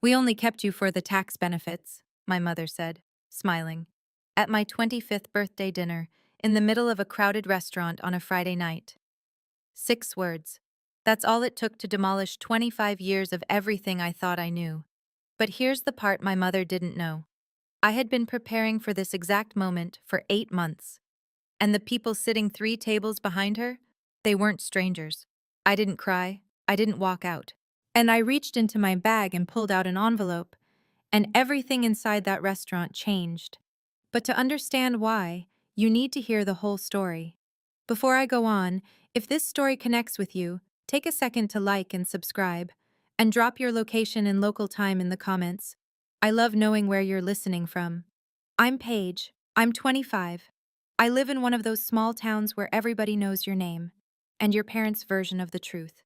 We only kept you for the tax benefits, my mother said, smiling. At my 25th birthday dinner, in the middle of a crowded restaurant on a Friday night. 6 words. That's all it took to demolish 25 years of everything I thought I knew. But here's the part my mother didn't know. I had been preparing for this exact moment for 8 months. And the people sitting 3 tables behind her, they weren't strangers. I didn't cry. I didn't walk out. And I reached into my bag and pulled out an envelope, and everything inside that restaurant changed. But to understand why, you need to hear the whole story. Before I go on, if this story connects with you, take a second to like and subscribe, and drop your location and local time in the comments. I love knowing where you're listening from. I'm Paige. I'm 25. I live in one of those small towns where everybody knows your name and your parents' version of the truth.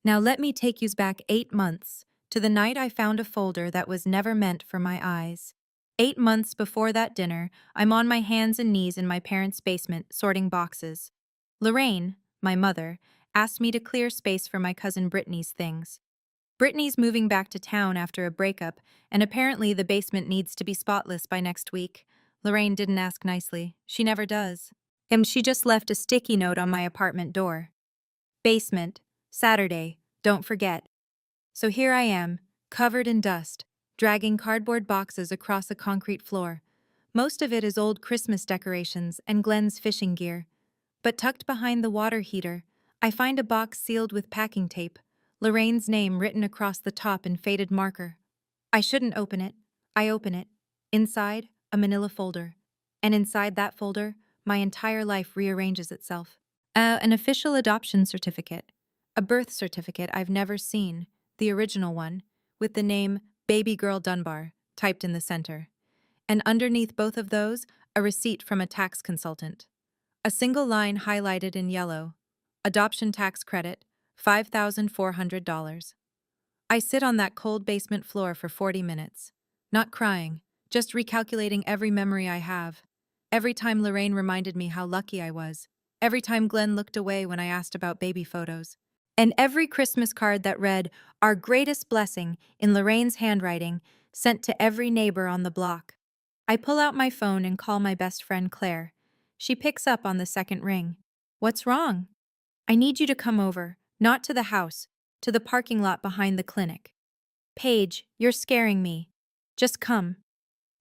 Now let me take you back 8 months to the night I found a folder that was never meant for my eyes. 8 months before that dinner, I'm on my hands and knees in my parents' basement sorting boxes. Lorraine, my mother, asked me to clear space for my cousin Brittany's things. Brittany's moving back to town after a breakup, and apparently the basement needs to be spotless by next week. Lorraine didn't ask nicely. She never does. And she just left a sticky note on my apartment door. Basement, Saturday, don't forget. So here I am, covered in dust, dragging cardboard boxes across a concrete floor. Most of it is old Christmas decorations and Glenn's fishing gear. But tucked behind the water heater, I find a box sealed with packing tape, Lorraine's name written across the top in faded marker. I shouldn't open it. I open it. Inside, a manila folder. And inside that folder, my entire life rearranges itself. An official adoption certificate. A birth certificate I've never seen, the original one, with the name Baby Girl Dunbar typed in the center. And underneath both of those, a receipt from a tax consultant. A single line highlighted in yellow. Adoption tax credit, $5,400. I sit on that cold basement floor for 40 minutes. Not crying, just recalculating every memory I have. Every time Lorraine reminded me how lucky I was. Every time Glenn looked away when I asked about baby photos. And every Christmas card that read, "Our greatest blessing," in Lorraine's handwriting, sent to every neighbor on the block. I pull out my phone and call my best friend Claire. She picks up on the second ring. "What's wrong?" "I need you to come over, not to the house, to the parking lot behind the clinic." "Paige, you're scaring me. Just come."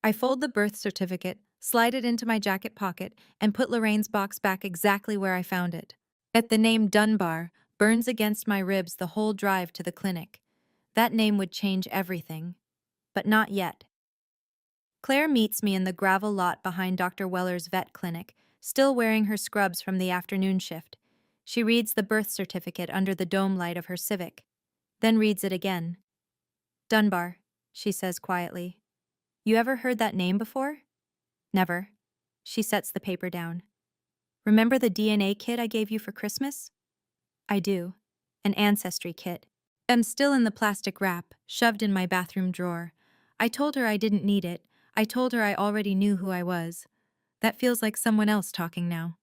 I fold the birth certificate, slide it into my jacket pocket, and put Lorraine's box back exactly where I found it. At the name Dunbar burns against my ribs the whole drive to the clinic. That name would change everything. But not yet. Claire meets me in the gravel lot behind Dr. Weller's vet clinic, still wearing her scrubs from the afternoon shift. She reads the birth certificate under the dome light of her Civic, then reads it again. "Dunbar," she says quietly. "You ever heard that name before?" "Never." She sets the paper down. "Remember the DNA kit I gave you for Christmas?" "I do. An ancestry kit. I'm still in the plastic wrap, shoved in my bathroom drawer. I told her I didn't need it. I told her I already knew who I was. That feels like someone else talking now.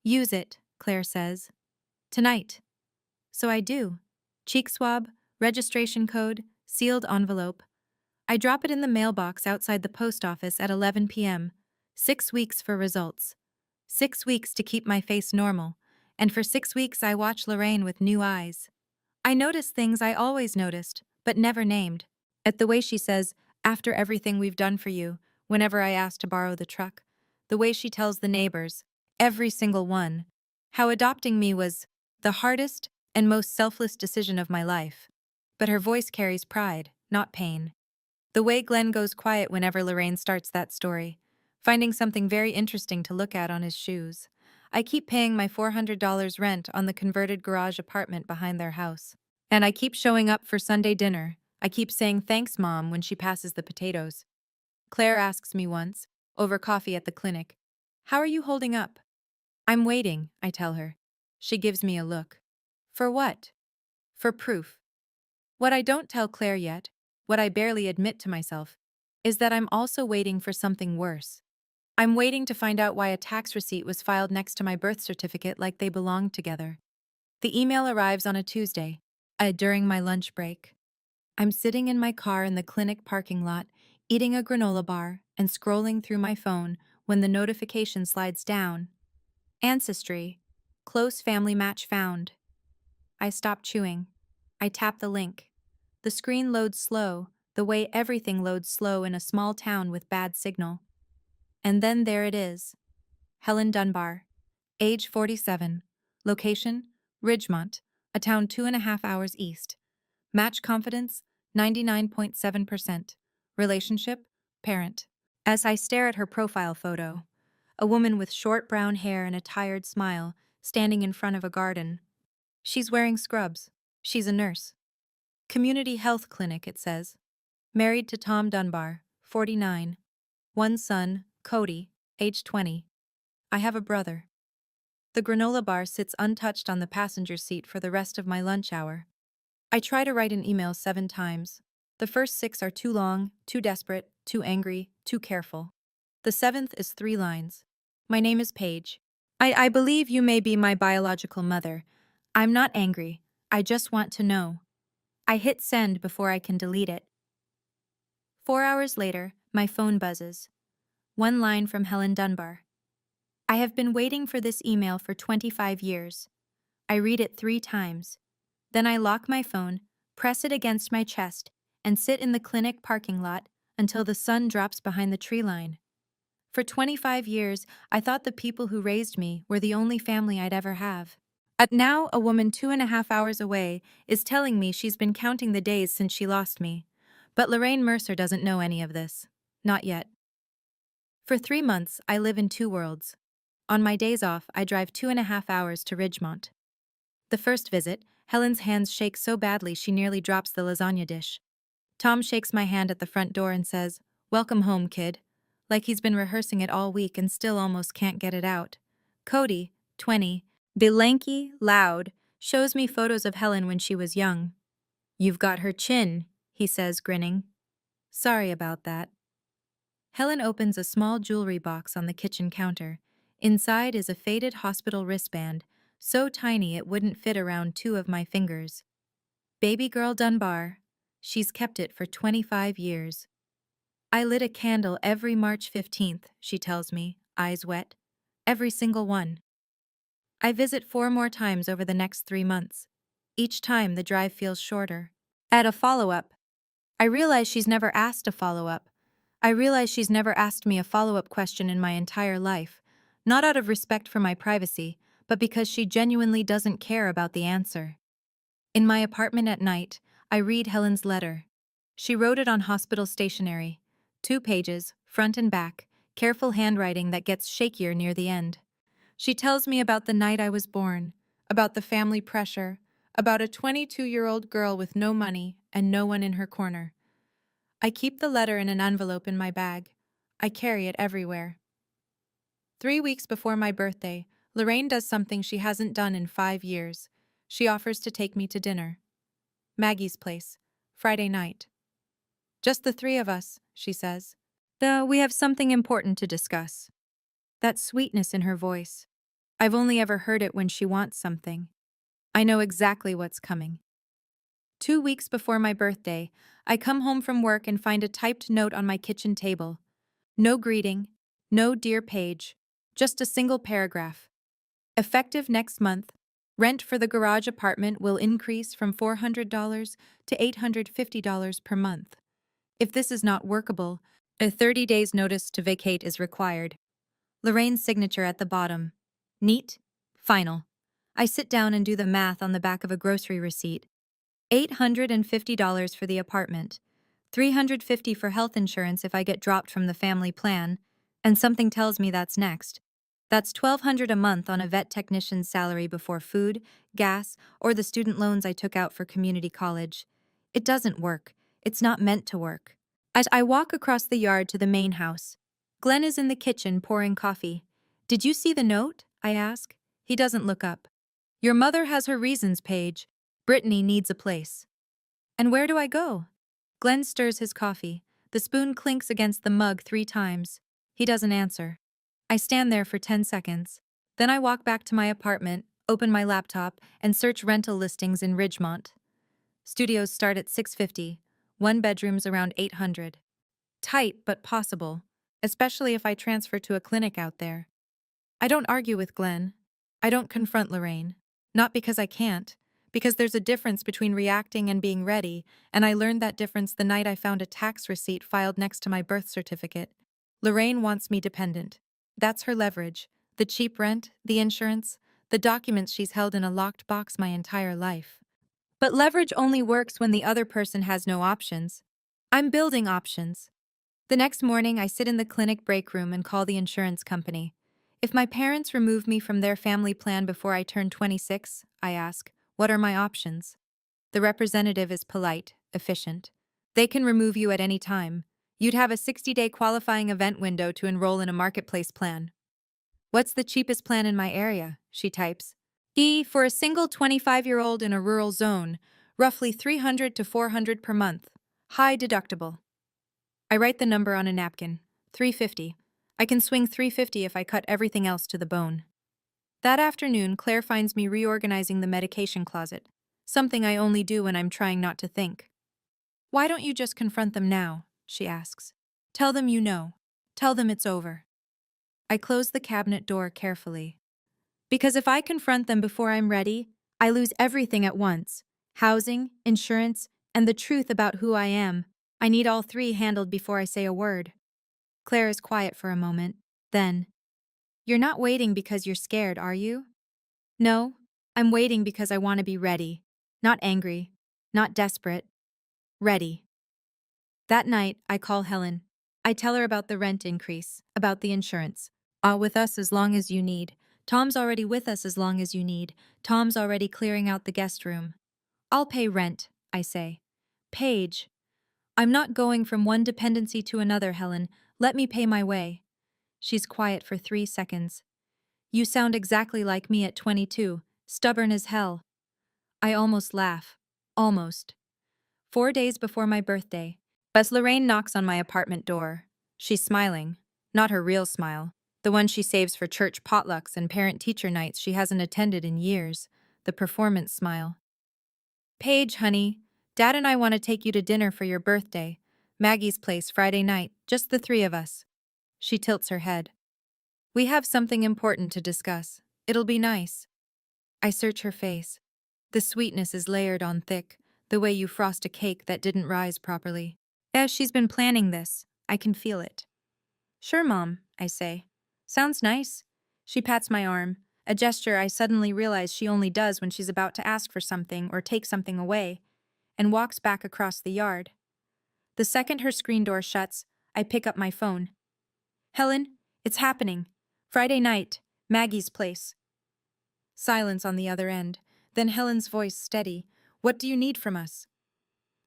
"Use it," Claire says. "Tonight." So I do. Cheek swab, registration code, sealed envelope. I drop it in the mailbox outside the post office at 11 p.m. 6 weeks for results. 6 weeks to keep my face normal. And for 6 weeks I watch Lorraine with new eyes. I notice things I always noticed, but never named. At the way she says, "After everything we've done for you," whenever I ask to borrow the truck. The way she tells the neighbors, every single one, how adopting me was the hardest and most selfless decision of my life. But her voice carries pride, not pain. The way Glenn goes quiet whenever Lorraine starts that story, finding something very interesting to look at on his shoes. I keep paying my $400 rent on the converted garage apartment behind their house. And I keep showing up for Sunday dinner. I keep saying thanks, Mom, when she passes the potatoes. Claire asks me once, over coffee at the clinic, "How are you holding up?" "I'm waiting," I tell her. She gives me a look. "For what?" "For proof." What I don't tell Claire yet, what I barely admit to myself, is that I'm also waiting for something worse. I'm waiting to find out why a tax receipt was filed next to my birth certificate like they belonged together. The email arrives on a Tuesday, during my lunch break. I'm sitting in my car in the clinic parking lot, eating a granola bar and scrolling through my phone when the notification slides down. Ancestry. Close family match found. I stop chewing. I tap the link. The screen loads slow, the way everything loads slow in a small town with bad signal. And then there it is. Helen Dunbar. Age 47. Location? Ridgemont, a town 2.5 hours east. Match confidence? 99.7%. Relationship? Parent. As I stare at her profile photo, a woman with short brown hair and a tired smile, standing in front of a garden. She's wearing scrubs. She's a nurse. Community Health Clinic, it says. Married to Tom Dunbar, 49. One son, Cody, age 20. I have a brother. The granola bar sits untouched on the passenger seat for the rest of my lunch hour. I try to write an email 7 times. The first 6 are too long, too desperate, too angry, too careful. The 7th is 3 lines. My name is Paige. I believe you may be my biological mother. I'm not angry. I just want to know. I hit send before I can delete it. 4 hours later, my phone buzzes. 1 line from Helen Dunbar. I have been waiting for this email for 25 years. I read it 3 times. Then I lock my phone, press it against my chest, and sit in the clinic parking lot until the sun drops behind the tree line. For 25 years, I thought the people who raised me were the only family I'd ever have. Now, a woman 2.5 hours away is telling me she's been counting the days since she lost me. But Lorraine Mercer doesn't know any of this. Not yet. For 3 months, I live in 2 worlds. On my days off, I drive 2.5 hours to Ridgemont. The first visit, Helen's hands shake so badly she nearly drops the lasagna dish. Tom shakes my hand at the front door and says, "Welcome home, kid," like he's been rehearsing it all week and still almost can't get it out. Cody, 20, lanky, loud, shows me photos of Helen when she was young. "You've got her chin," he says, grinning. Sorry about that. Helen opens a small jewelry box on the kitchen counter. Inside is a faded hospital wristband, so tiny it wouldn't fit around 2 of my fingers. Baby girl Dunbar. She's kept it for 25 years. I lit a candle every March 15th, she tells me, eyes wet. Every single one. I visit 4 more times over the next 3 months. Each time the drive feels shorter. Add a follow-up. I realize she's never asked a follow-up. I realize she's never asked me a follow-up question in my entire life, not out of respect for my privacy, but because she genuinely doesn't care about the answer. In my apartment at night, I read Helen's letter. She wrote it on hospital stationery. 2 pages, front and back, careful handwriting that gets shakier near the end. She tells me about the night I was born, about the family pressure, about a 22-year-old girl with no money and no one in her corner. I keep the letter in an envelope in my bag. I carry it everywhere. 3 weeks before my birthday, Lorraine does something she hasn't done in 5 years. She offers to take me to dinner. Maggie's place, Friday night. "Just the 3 of us," she says. We have something important to discuss." That sweetness in her voice. I've only ever heard it when she wants something. I know exactly what's coming. 2 weeks before my birthday, I come home from work and find a typed note on my kitchen table. No greeting, no dear Paige, just a single paragraph. Effective next month, rent for the garage apartment will increase from $400 to $850 per month. If this is not workable, a 30 days notice to vacate is required. Lorraine's signature at the bottom. Neat, final. I sit down and do the math on the back of a grocery receipt. $850 for the apartment, $350 for health insurance if I get dropped from the family plan, and something tells me that's next. That's $1,200 a month on a vet technician's salary before food, gas, or the student loans I took out for community college. It doesn't work. It's not meant to work. As I walk across the yard to the main house, Glenn is in the kitchen pouring coffee. "Did you see the note?" I ask. He doesn't look up. "Your mother has her reasons, Paige. Brittany needs a place." "And where do I go?" Glenn stirs his coffee. The spoon clinks against the mug 3 times. He doesn't answer. I stand there for 10 seconds. Then I walk back to my apartment, open my laptop, and search rental listings in Ridgemont. Studios start at $650. One bedroom's around 800. Tight, but possible, especially if I transfer to a clinic out there. I don't argue with Glenn. I don't confront Lorraine. Not because I can't, because there's a difference between reacting and being ready, and I learned that difference the night I found a tax receipt filed next to my birth certificate. Lorraine wants me dependent. That's her leverage. The cheap rent, the insurance, the documents she's held in a locked box my entire life. But leverage only works when the other person has no options. I'm building options. The next morning, I sit in the clinic break room and call the insurance company. If my parents remove me from their family plan before I turn 26, I ask, what are my options? The representative is polite, efficient. They can remove you at any time. You'd have a 60-day qualifying event window to enroll in a marketplace plan. What's the cheapest plan in my area? She types. For a single 25-year-old in a rural zone, roughly 300 to 400 per month. High deductible. I write the number on a napkin. 350. I can swing 350 if I cut everything else to the bone. That afternoon, Claire finds me reorganizing the medication closet, something I only do when I'm trying not to think. Why don't you just confront them now? She asks. Tell them you know. Tell them it's over. I close the cabinet door carefully. Because if I confront them before I'm ready, I lose everything at once. Housing, insurance, and the truth about who I am. I need all three handled before I say a word. Claire is quiet for a moment. Then, you're not waiting because you're scared, are you? No, I'm waiting because I want to be ready. Not angry, not desperate. Ready. That night, I call Helen. I tell her about the rent increase, about the insurance. With us as long as you need. Tom's already with us as long as you need. Tom's already clearing out the guest room. I'll pay rent, I say. Paige. I'm not going from one dependency to another, Helen. Let me pay my way. She's quiet for 3 seconds. You sound exactly like me at 22, stubborn as hell. I almost laugh. Almost. 4 days before my birthday, as Lorraine knocks on my apartment door. She's smiling. Not her real smile. The one she saves for church potlucks and parent-teacher nights she hasn't attended in years. The performance smile. Paige, honey, Dad and I want to take you to dinner for your birthday. Maggie's place Friday night, just the three of us. She tilts her head. We have something important to discuss. It'll be nice. I search her face. The sweetness is layered on thick, the way you frost a cake that didn't rise properly. As she's been planning this, I can feel it. Sure, Mom, I say. Sounds nice. She pats my arm, a gesture I suddenly realize she only does when she's about to ask for something or take something away, and walks back across the yard. The second her screen door shuts, I pick up my phone. Helen, it's happening. Friday night, Maggie's place. Silence on the other end, then Helen's voice steady. What do you need from us?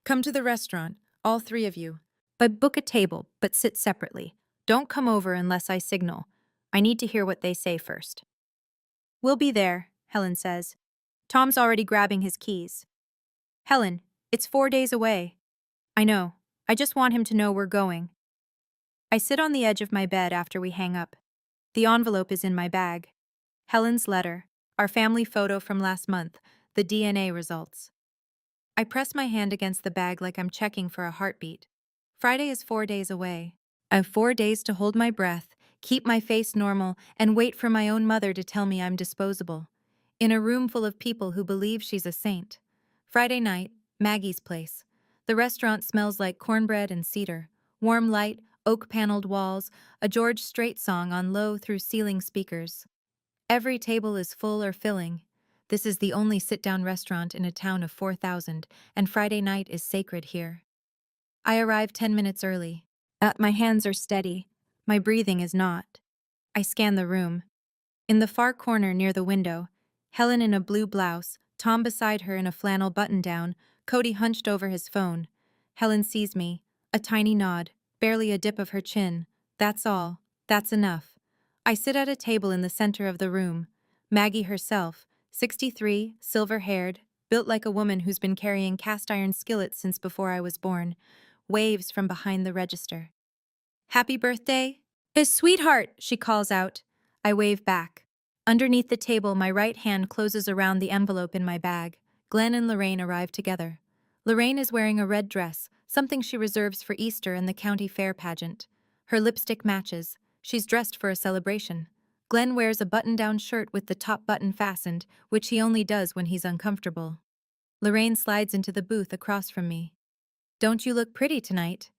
Come to the restaurant, all three of you. But book a table, but sit separately. Don't come over unless I signal. I need to hear what they say first. We'll be there, Helen says. Tom's already grabbing his keys. Helen, it's 4 days away. I know. I just want him to know we're going. I sit on the edge of my bed after we hang up. The envelope is in my bag. Helen's letter, our family photo from last month, the DNA results. I press my hand against the bag like I'm checking for a heartbeat. Friday is 4 days away. I have 4 days to hold my breath, keep my face normal, and wait for my own mother to tell me I'm disposable. In a room full of people who believe she's a saint. Friday night, Maggie's place. The restaurant smells like cornbread and cedar. Warm light, oak-paneled walls, a George Strait song on low through ceiling speakers. Every table is full or filling. This is the only sit-down restaurant in a town of 4,000, and Friday night is sacred here. I arrive 10 minutes early. My hands are steady. My breathing is not. I scan the room. In the far corner near the window, Helen in a blue blouse, Tom beside her in a flannel button-down, Cody hunched over his phone. Helen sees me. A tiny nod, barely a dip of her chin. That's all. That's enough. I sit at a table in the center of the room. Maggie herself, 63, silver-haired, built like a woman who's been carrying cast-iron skillets since before I was born, waves from behind the register. Happy birthday? Sweetheart, she calls out. I wave back. Underneath the table, my right hand closes around the envelope in my bag. Glenn and Lorraine arrive together. Lorraine is wearing a red dress, something she reserves for Easter and the county fair pageant. Her lipstick matches. She's dressed for a celebration. Glenn wears a button-down shirt with the top button fastened, which he only does when he's uncomfortable. Lorraine slides into the booth across from me. "Don't you look pretty tonight?"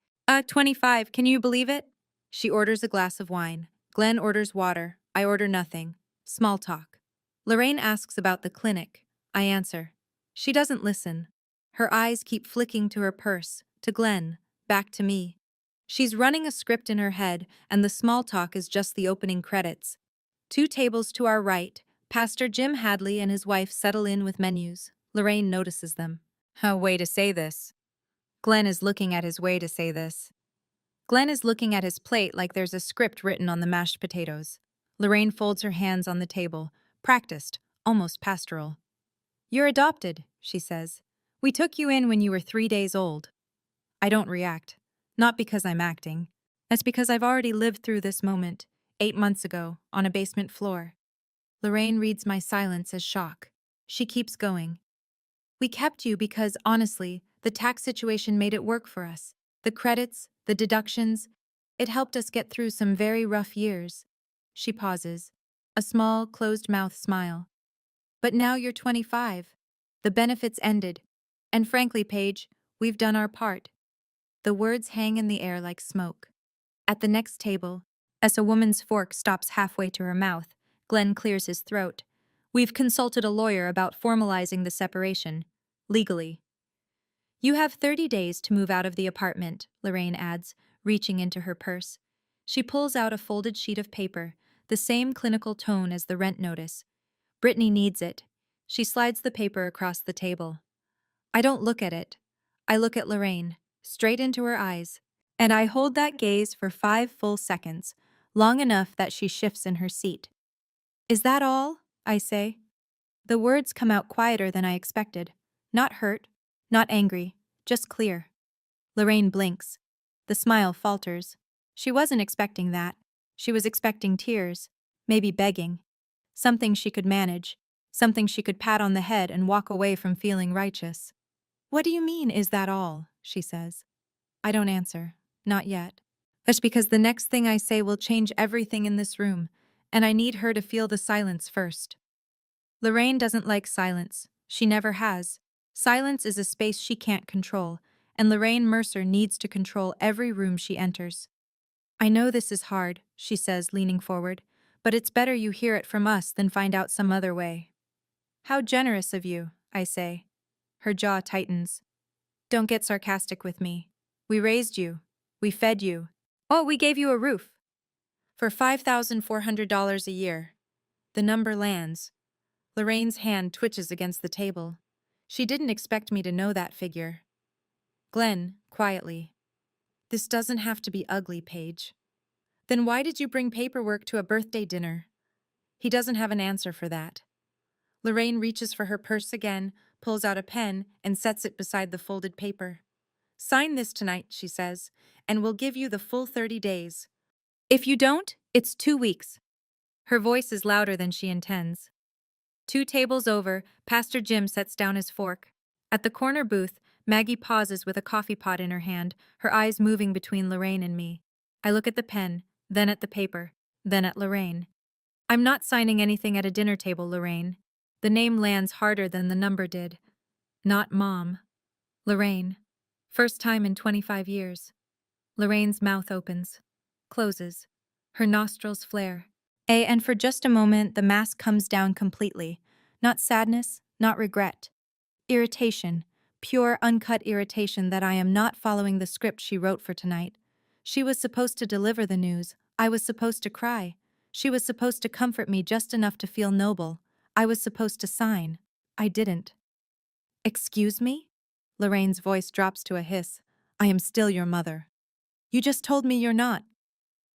25, can you believe it?" She orders a glass of wine. Glenn orders water. I order nothing. Small talk. Lorraine asks about the clinic. I answer. She doesn't listen. Her eyes keep flicking to her purse, to Glenn, back to me. She's running a script in her head, and the small talk is just the opening credits. 2 tables to our right, Pastor Jim Hadley and his wife settle in with menus. Lorraine notices them. "A way to say this." Glenn is looking at his way to say this. Glenn is looking at his plate like there's a script written on the mashed potatoes. Lorraine folds her hands on the table, practiced, almost pastoral. "You're adopted," she says. "We took you in when you were 3 days old." I don't react. Not because I'm acting. That's because I've already lived through this moment, 8 months ago, on a basement floor. Lorraine reads my silence as shock. She keeps going. "We kept you because, honestly, the tax situation made it work for us. The credits, the deductions, it helped us get through some very rough years." She pauses, a small, closed-mouth smile. "But now you're 25. The benefits ended. And frankly, Paige, we've done our part." The words hang in the air like smoke. At the next table, as a woman's fork stops halfway to her mouth, Glenn clears his throat. "We've consulted a lawyer about formalizing the separation. Legally." "You have 30 days to move out of the apartment," Lorraine adds, reaching into her purse. She pulls out a folded sheet of paper, the same clinical tone as the rent notice. "Brittany needs it." She slides the paper across the table. I don't look at it. I look at Lorraine, straight into her eyes, and I hold that gaze for 5 full seconds, long enough that she shifts in her seat. "Is that all?" I say. The words come out quieter than I expected. Not hurt, not angry, just clear. Lorraine blinks. The smile falters. She wasn't expecting that. She was expecting tears, maybe begging. Something she could manage, something she could pat on the head and walk away from feeling righteous. "What do you mean, is that all?" she says. I don't answer. Not yet. That's because the next thing I say will change everything in this room, and I need her to feel the silence first. Lorraine doesn't like silence. She never has. Silence is a space she can't control, and Lorraine Mercer needs to control every room she enters. "I know this is hard," she says, leaning forward, "but it's better you hear it from us than find out some other way." "How generous of you," I say. Her jaw tightens. "Don't get sarcastic with me. We raised you. We fed you. Oh, we gave you a roof. For $5,400 a year." The number lands. Lorraine's hand twitches against the table. She didn't expect me to know that figure. Glenn, quietly. "This doesn't have to be ugly, Paige." "Then why did you bring paperwork to a birthday dinner?" He doesn't have an answer for that. Lorraine reaches for her purse again, pulls out a pen, and sets it beside the folded paper. "Sign this tonight," she says, "and we'll give you the full 30 days. If you don't, it's 2 weeks." Her voice is louder than she intends. 2 tables over, Pastor Jim sets down his fork. At the corner booth, Maggie pauses with a coffee pot in her hand, her eyes moving between Lorraine and me. I look at the pen, then at the paper, then at Lorraine. "I'm not signing anything at a dinner table, Lorraine." The name lands harder than the number did. Not Mom. Lorraine. First time in 25 years. Lorraine's mouth opens. Closes. Her nostrils flare. And for just a moment, the mask comes down completely. Not sadness, not regret. Irritation. Pure, uncut irritation that I am not following the script she wrote for tonight. She was supposed to deliver the news. I was supposed to cry. She was supposed to comfort me just enough to feel noble. I was supposed to sign. I didn't. "Excuse me?" Lorraine's voice drops to a hiss. "I am still your mother." "You just told me you're not."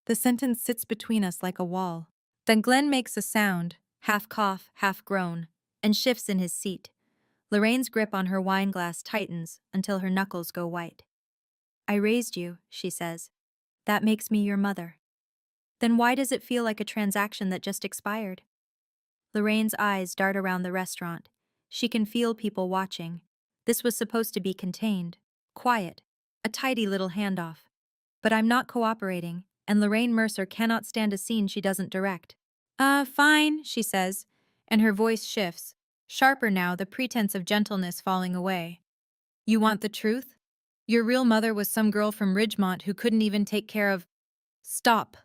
The sentence sits between us like a wall. Then Glenn makes a sound, half cough, half groan, and shifts in his seat. Lorraine's grip on her wine glass tightens until her knuckles go white. "I raised you," she says. "That makes me your mother." "Then why does it feel like a transaction that just expired?" Lorraine's eyes dart around the restaurant. She can feel people watching. This was supposed to be contained, quiet, a tidy little handoff. But I'm not cooperating, and Lorraine Mercer cannot stand a scene she doesn't direct. Fine, she says, and her voice shifts, sharper now, the pretense of gentleness falling away. You want the truth? Your real mother was some girl from Ridgemont who couldn't even take care of. Stop.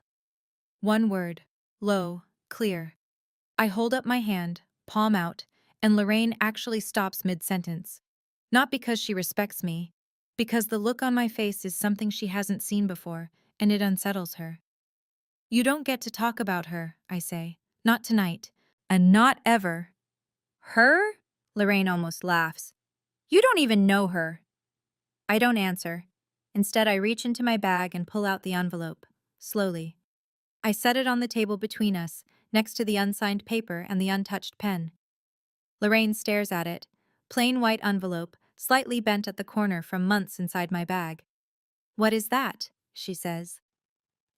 One word, low, clear. I hold up my hand, palm out, and Lorraine actually stops mid-sentence. Not because she respects me, because the look on my face is something she hasn't seen before, and it unsettles her. You don't get to talk about her, I say. Not tonight. And not ever. Her? Lorraine almost laughs. You don't even know her. I don't answer. Instead, I reach into my bag and pull out the envelope, slowly. I set it on the table between us, next to the unsigned paper and the untouched pen. Lorraine stares at it, plain white envelope, slightly bent at the corner from months inside my bag. What is that? She says.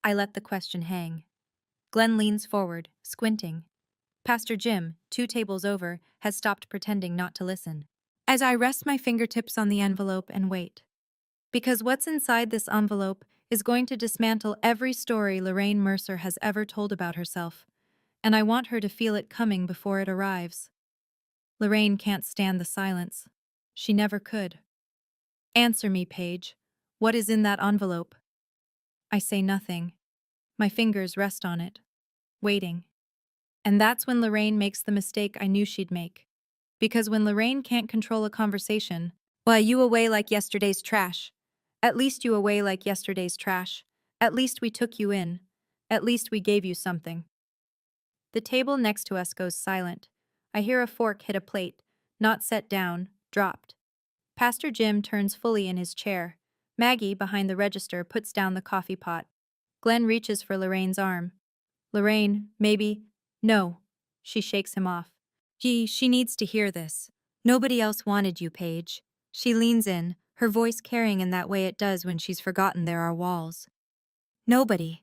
I let the question hang. Glenn leans forward, squinting. Pastor Jim, 2 tables over, has stopped pretending not to listen. As I rest my fingertips on the envelope and wait. Because what's inside this envelope is going to dismantle every story Lorraine Mercer has ever told about herself, and I want her to feel it coming before it arrives. Lorraine can't stand the silence. She never could. Answer me, Paige. What is in that envelope? I say nothing. My fingers rest on it, waiting. And that's when Lorraine makes the mistake I knew she'd make. Because when Lorraine can't control a conversation, why, you away like yesterday's trash. At least you away like yesterday's trash. At least we took you in. At least we gave you something. The table next to us goes silent. I hear a fork hit a plate, not set down, dropped. Pastor Jim turns fully in his chair. Maggie, behind the register, puts down the coffee pot. Glenn reaches for Lorraine's arm. Lorraine, maybe. No. She shakes him off. She needs to hear this. Nobody else wanted you, Paige. She leans in, her voice carrying in that way it does when she's forgotten there are walls. Nobody.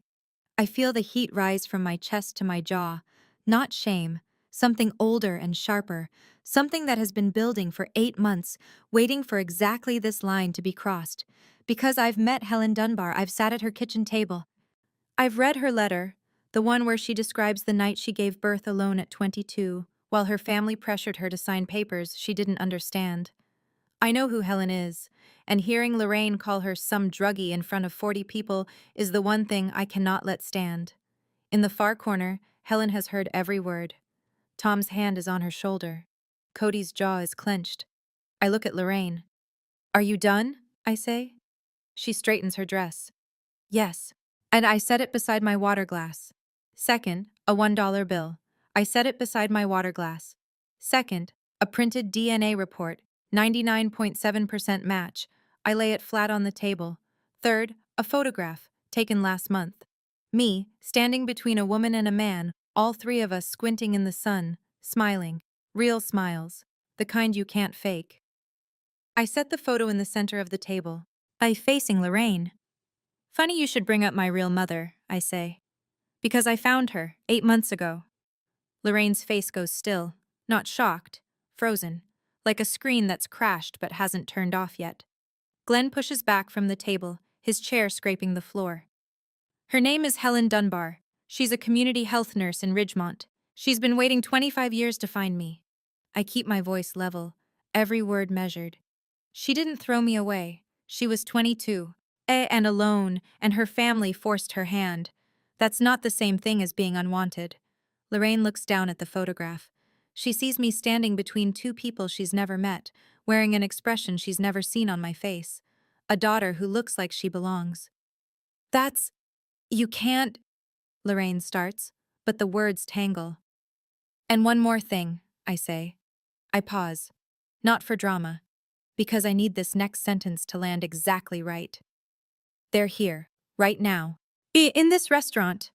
I feel the heat rise from my chest to my jaw. Not shame. Something older and sharper. Something that has been building for 8 months, waiting for exactly this line to be crossed. Because I've met Helen Dunbar, I've sat at her kitchen table. I've read her letter, the one where she describes the night she gave birth alone at 22, while her family pressured her to sign papers she didn't understand. I know who Helen is, and hearing Lorraine call her some druggie in front of 40 people is the one thing I cannot let stand. In the far corner, Helen has heard every word. Tom's hand is on her shoulder. Cody's jaw is clenched. I look at Lorraine. Are you done? I say. She straightens her dress. Yes. And I set it beside my water glass. Second, a $1 bill. I set it beside my water glass. Second, a printed DNA report, 99.7% match. I lay it flat on the table. Third, a photograph, taken last month. Me, standing between a woman and a man, all 3 of us squinting in the sun, smiling. Real smiles. The kind you can't fake. I set the photo in the center of the table. Facing Lorraine. Funny you should bring up my real mother, I say. Because I found her, 8 months ago. Lorraine's face goes still, not shocked, frozen, like a screen that's crashed but hasn't turned off yet. Glenn pushes back from the table, his chair scraping the floor. Her name is Helen Dunbar. She's a community health nurse in Ridgemont. She's been waiting 25 years to find me. I keep my voice level, every word measured. She didn't throw me away. She was 22. And alone, and her family forced her hand. That's not the same thing as being unwanted. Lorraine looks down at the photograph. She sees me standing between 2 people she's never met, wearing an expression she's never seen on my face. A daughter who looks like she belongs. That's... You can't... Lorraine starts, but the words tangle. And one more thing, I say. I pause. Not for drama. Because I need this next sentence to land exactly right. They're here, right now. In this restaurant.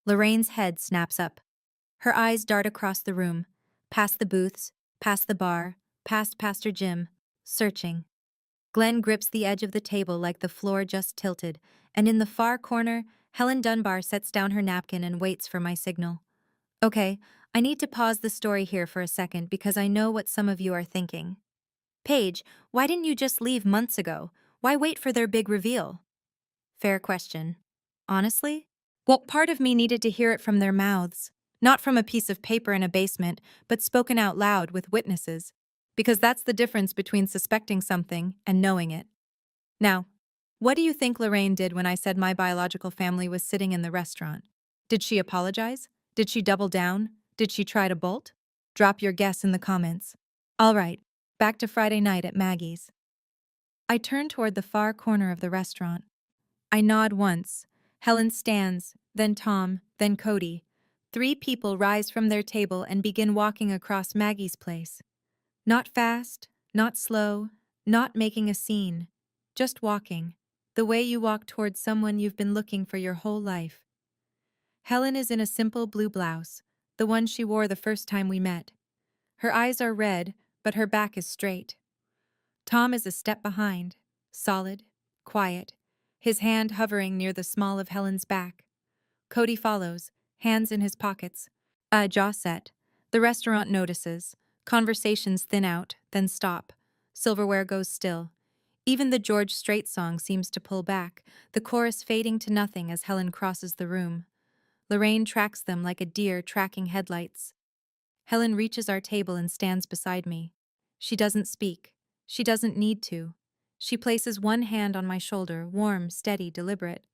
Lorraine's head snaps up. Her eyes dart across the room, past the booths, past the bar, past Pastor Jim, searching. Glenn grips the edge of the table like the floor just tilted, and in the far corner, Helen Dunbar sets down her napkin and waits for my signal. Okay, I need to pause the story here for a second because I know what some of you are thinking. Paige, why didn't you just leave months ago? Why wait for their big reveal? Fair question. Honestly? Well, part of me needed to hear it from their mouths. Not from a piece of paper in a basement, but spoken out loud with witnesses. Because that's the difference between suspecting something and knowing it. Now, what do you think Lorraine did when I said my biological family was sitting in the restaurant? Did she apologize? Did she double down? Did she try to bolt? Drop your guess in the comments. All right, back to Friday night at Maggie's. I turn toward the far corner of the restaurant. I nod once. Helen stands, then Tom, then Cody. 3 people rise from their table and begin walking across Maggie's place. Not fast, not slow, not making a scene. Just walking. The way you walk towards someone you've been looking for your whole life. Helen is in a simple blue blouse, the one she wore the first time we met. Her eyes are red, but her back is straight. Tom is a step behind, solid, quiet, his hand hovering near the small of Helen's back. Cody follows, hands in his pockets, jaw set. The restaurant notices. Conversations thin out, then stop. Silverware goes still. Even the George Strait song seems to pull back, the chorus fading to nothing as Helen crosses the room. Lorraine tracks them like a deer tracking headlights. Helen reaches our table and stands beside me. She doesn't speak. She doesn't need to. She places one hand on my shoulder, warm, steady, deliberate.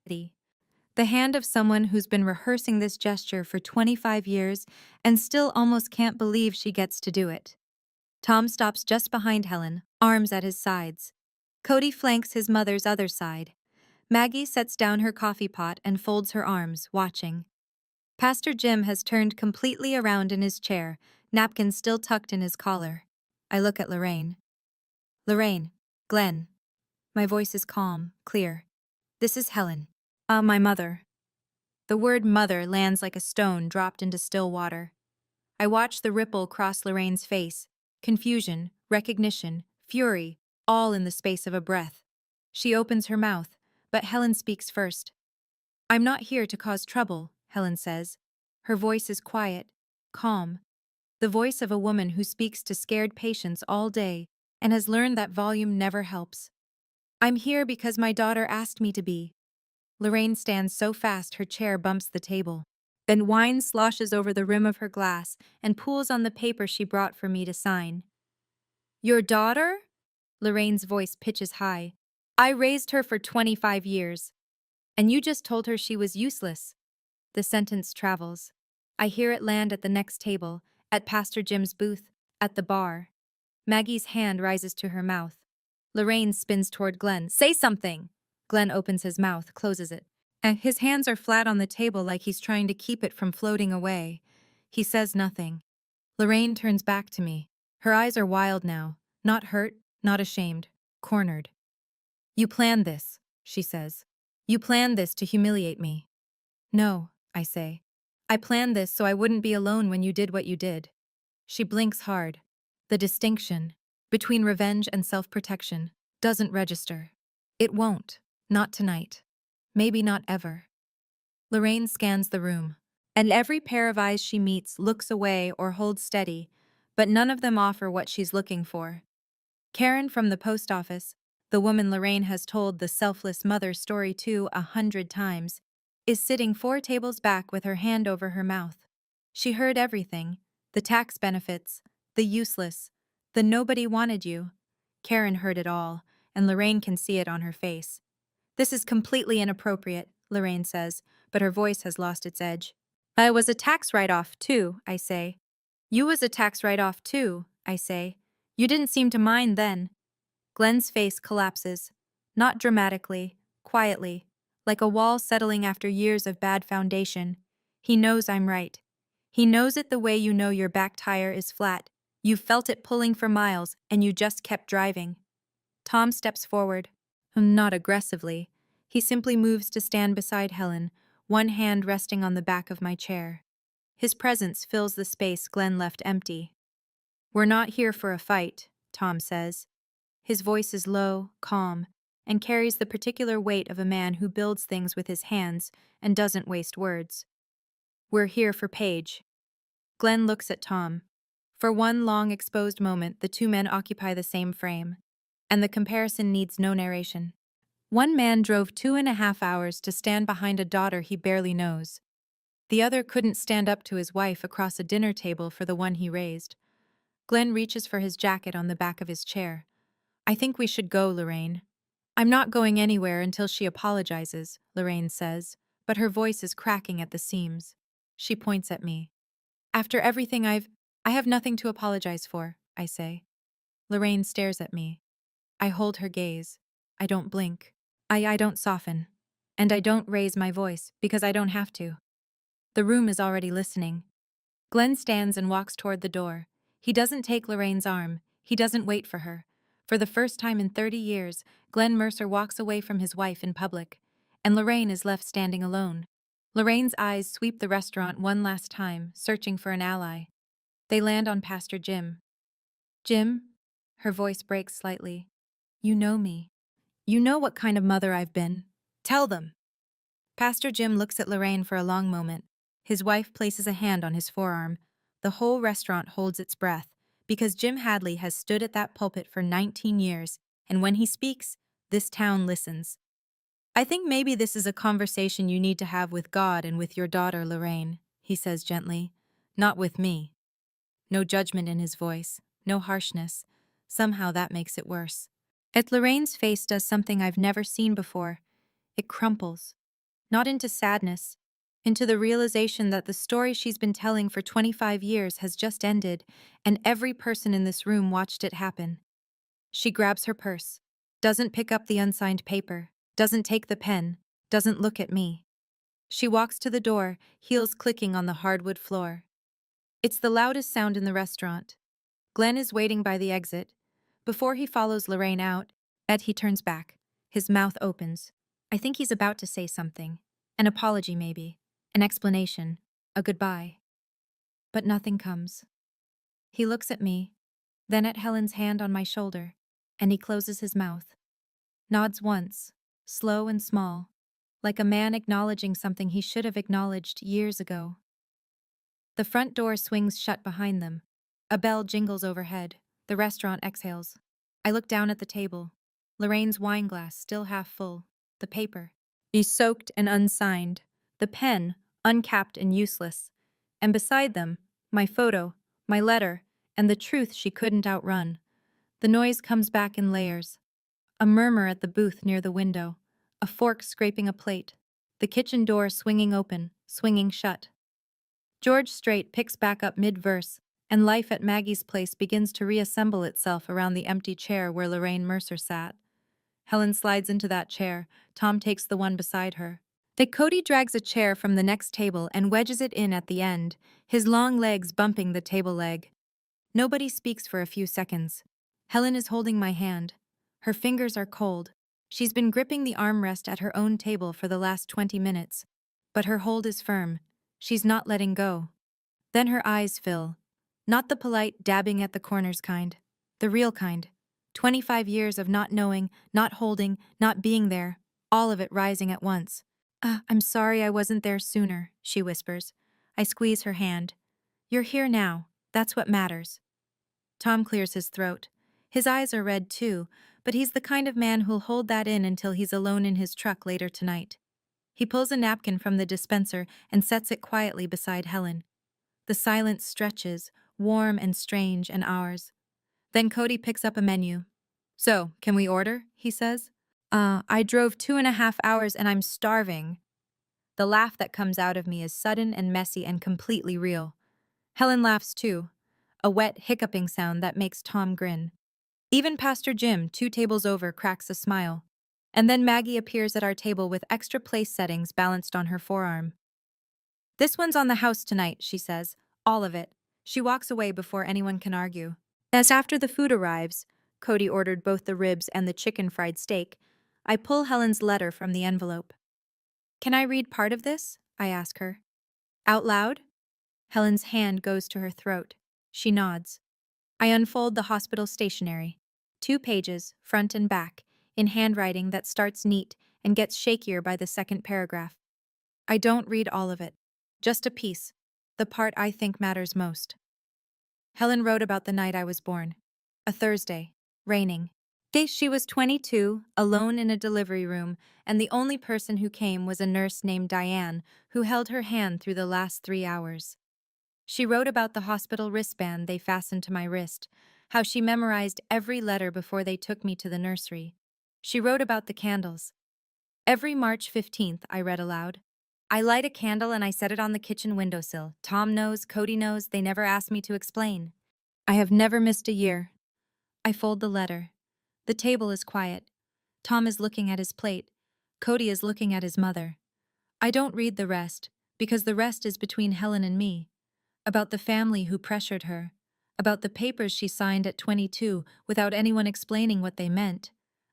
The hand of someone who's been rehearsing this gesture for 25 years and still almost can't believe she gets to do it. Tom stops just behind Helen, arms at his sides. Cody flanks his mother's other side. Maggie sets down her coffee pot and folds her arms, watching. Pastor Jim has turned completely around in his chair, napkin still tucked in his collar. I look at Lorraine. Lorraine, Glenn. My voice is calm, clear. This is Helen. My mother. The word mother lands like a stone dropped into still water. I watch the ripple cross Lorraine's face. Confusion, recognition, fury, all in the space of a breath. She opens her mouth, but Helen speaks first. I'm not here to cause trouble, Helen says. Her voice is quiet, calm. The voice of a woman who speaks to scared patients all day and has learned that volume never helps. I'm here because my daughter asked me to be. Lorraine stands so fast her chair bumps the table. Then wine sloshes over the rim of her glass and pools on the paper she brought for me to sign. Your daughter? Lorraine's voice pitches high. I raised her for 25 years. And you just told her she was useless. The sentence travels. I hear it land at the next table, at Pastor Jim's booth, at the bar. Maggie's hand rises to her mouth. Lorraine spins toward Glenn. Say something! Glenn opens his mouth, closes it. And his hands are flat on the table like he's trying to keep it from floating away. He says nothing. Lorraine turns back to me. Her eyes are wild now. Not hurt, not ashamed. Cornered. You planned this, she says. You planned this to humiliate me. No, I say. I planned this so I wouldn't be alone when you did what you did. She blinks hard. The distinction between revenge and self-protection doesn't register. It won't. Not tonight. Maybe not ever. Lorraine scans the room, and every pair of eyes she meets looks away or holds steady, but none of them offer what she's looking for. Karen from the post office, the woman Lorraine has told the selfless mother story to 100 times, is sitting 4 tables back with her hand over her mouth. She heard everything, the tax benefits, the useless, the nobody wanted you. Karen heard it all, and Lorraine can see it on her face. This is completely inappropriate, Lorraine says, but her voice has lost its edge. I was a tax write-off too, I say. You was a tax write-off too, I say. You didn't seem to mind then. Glenn's face collapses. Not dramatically, quietly, like a wall settling after years of bad foundation. He knows I'm right. He knows it the way you know your back tire is flat. You felt it pulling for miles, and you just kept driving. Tom steps forward. Not aggressively. He simply moves to stand beside Helen, one hand resting on the back of my chair. His presence fills the space Glenn left empty. We're not here for a fight, Tom says. His voice is low, calm, and carries the particular weight of a man who builds things with his hands and doesn't waste words. We're here for Paige. Glenn looks at Tom. For one long exposed moment, the two men occupy the same frame, and the comparison needs no narration. One man drove 2.5 hours to stand behind a daughter he barely knows. The other couldn't stand up to his wife across a dinner table for the one he raised. Glenn reaches for his jacket on the back of his chair. I think we should go, Lorraine. I'm not going anywhere until she apologizes, Lorraine says, but her voice is cracking at the seams. She points at me. After everything I have nothing to apologize for, I say. Lorraine stares at me. I hold her gaze. I don't blink. I don't soften. And I don't raise my voice because I don't have to. The room is already listening. Glenn stands and walks toward the door. He doesn't take Lorraine's arm. He doesn't wait for her. For the first time in 30 years, Glenn Mercer walks away from his wife in public, and Lorraine is left standing alone. Lorraine's eyes sweep the restaurant one last time, searching for an ally. They land on Pastor Jim. Jim? Her voice breaks slightly. You know me. You know what kind of mother I've been. Tell them. Pastor Jim looks at Lorraine for a long moment. His wife places a hand on his forearm. The whole restaurant holds its breath, because Jim Hadley has stood at that pulpit for 19 years, and when he speaks, this town listens. I think maybe this is a conversation you need to have with God and with your daughter, Lorraine, he says gently. Not with me. No judgment in his voice, no harshness. Somehow that makes it worse. Lorraine's face does something I've never seen before. It crumples. Not into sadness, into the realization that the story she's been telling for 25 years has just ended, and every person in this room watched it happen. She grabs her purse, doesn't pick up the unsigned paper, doesn't take the pen, doesn't look at me. She walks to the door, heels clicking on the hardwood floor. It's the loudest sound in the restaurant. Glenn is waiting by the exit. Before he follows Lorraine out, he turns back. His mouth opens. I think he's about to say something. An apology, maybe. An explanation. A goodbye. But nothing comes. He looks at me, then at Helen's hand on my shoulder, and he closes his mouth. Nods once, slow and small, like a man acknowledging something he should have acknowledged years ago. The front door swings shut behind them. A bell jingles overhead. The restaurant exhales. I look down at the table. Lorraine's wine glass still half full. The paper is soaked and unsigned. The pen uncapped and useless. And beside them, my photo, my letter, and the truth she couldn't outrun. The noise comes back in layers. A murmur at the booth near the window. A fork scraping a plate. The kitchen door swinging open, swinging shut. George Strait picks back up mid-verse, and life at Maggie's place begins to reassemble itself around the empty chair where Lorraine Mercer sat. Helen slides into that chair. Tom takes the one beside her. Cody drags a chair from the next table and wedges it in at the end, his long legs bumping the table leg. Nobody speaks for a few seconds. Helen is holding my hand. Her fingers are cold. She's been gripping the armrest at her own table for the last 20 minutes. But her hold is firm. She's not letting go. Then her eyes fill. Not the polite dabbing at the corners kind. The real kind. 25 years of not knowing, not holding, not being there. All of it rising at once. I'm sorry I wasn't there sooner, she whispers. I squeeze her hand. You're here now. That's what matters. Tom clears his throat. His eyes are red too, but he's the kind of man who'll hold that in until he's alone in his truck later tonight. He pulls a napkin from the dispenser and sets it quietly beside Helen. The silence stretches, warm and strange and ours. Then Cody picks up a menu. So, can we order? He says. I drove 2.5 hours and I'm starving. The laugh that comes out of me is sudden and messy and completely real. Helen laughs too, a wet, hiccuping sound that makes Tom grin. Even Pastor Jim, 2 tables over, cracks a smile. And then Maggie appears at our table with extra place settings balanced on her forearm. This one's on the house tonight, she says. All of it. She walks away before anyone can argue. As after the food arrives, Cody ordered both the ribs and the chicken fried steak, I pull Helen's letter from the envelope. Can I read part of this? I ask her. Out loud? Helen's hand goes to her throat. She nods. I unfold the hospital stationery. 2 pages, front and back, in handwriting that starts neat and gets shakier by the second paragraph. I don't read all of it. Just a piece. The part I think matters most. Helen wrote about the night I was born. A Thursday. Raining. She was 22, alone in a delivery room, and the only person who came was a nurse named Diane, who held her hand through the last 3 hours. She wrote about the hospital wristband they fastened to my wrist, how she memorized every letter before they took me to the nursery. She wrote about the candles. Every March 15th, I read aloud. I light a candle and I set it on the kitchen windowsill. Tom knows, Cody knows, they never asked me to explain. I have never missed a year. I fold the letter. The table is quiet. Tom is looking at his plate. Cody is looking at his mother. I don't read the rest, because the rest is between Helen and me. About the family who pressured her. About the papers she signed at 22 without anyone explaining what they meant.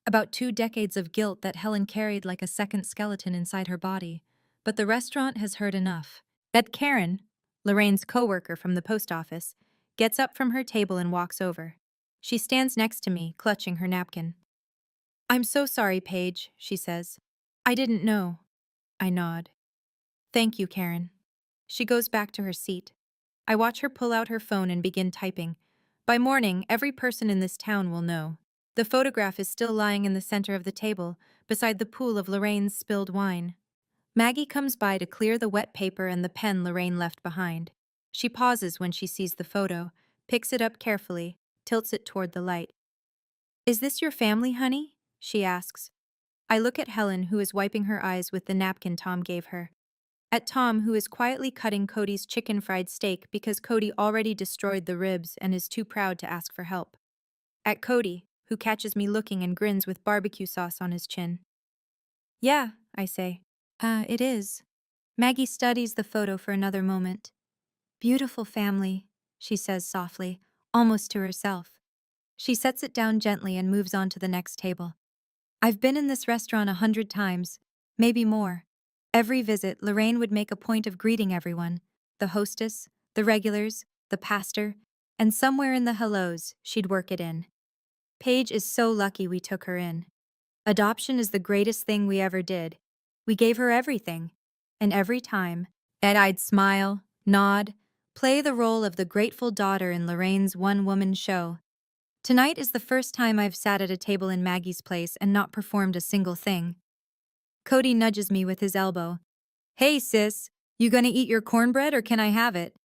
About 2 decades of guilt that Helen carried like a second skeleton inside her body. But the restaurant has heard enough. That Karen, Lorraine's coworker from the post office, gets up from her table and walks over. She stands next to me, clutching her napkin. "I'm so sorry, Paige," she says. "I didn't know." I nod. "Thank you, Karen." She goes back to her seat. I watch her pull out her phone and begin typing. By morning, every person in this town will know. The photograph is still lying in the center of the table, beside the pool of Lorraine's spilled wine. Maggie comes by to clear the wet paper and the pen Lorraine left behind. She pauses when she sees the photo, picks it up carefully, tilts it toward the light. "Is this your family, honey?" she asks. I look at Helen, who is wiping her eyes with the napkin Tom gave her. At Tom, who is quietly cutting Cody's chicken fried steak because Cody already destroyed the ribs and is too proud to ask for help. At Cody, who catches me looking and grins with barbecue sauce on his chin. "Yeah," I say. It is." Maggie studies the photo for another moment. "Beautiful family," she says softly, almost to herself. She sets it down gently and moves on to the next table. "I've been in this restaurant 100 times, maybe more. Every visit, Lorraine would make a point of greeting everyone, the hostess, the regulars, the pastor, and somewhere in the hellos, she'd work it in. Paige is so lucky we took her in. Adoption is the greatest thing we ever did. We gave her everything. And every time, I'd smile, nod, play the role of the grateful daughter in Lorraine's one-woman show. Tonight is the first time I've sat at a table in Maggie's place and not performed a single thing." Cody nudges me with his elbow. "Hey, sis, you gonna eat your cornbread or can I have it?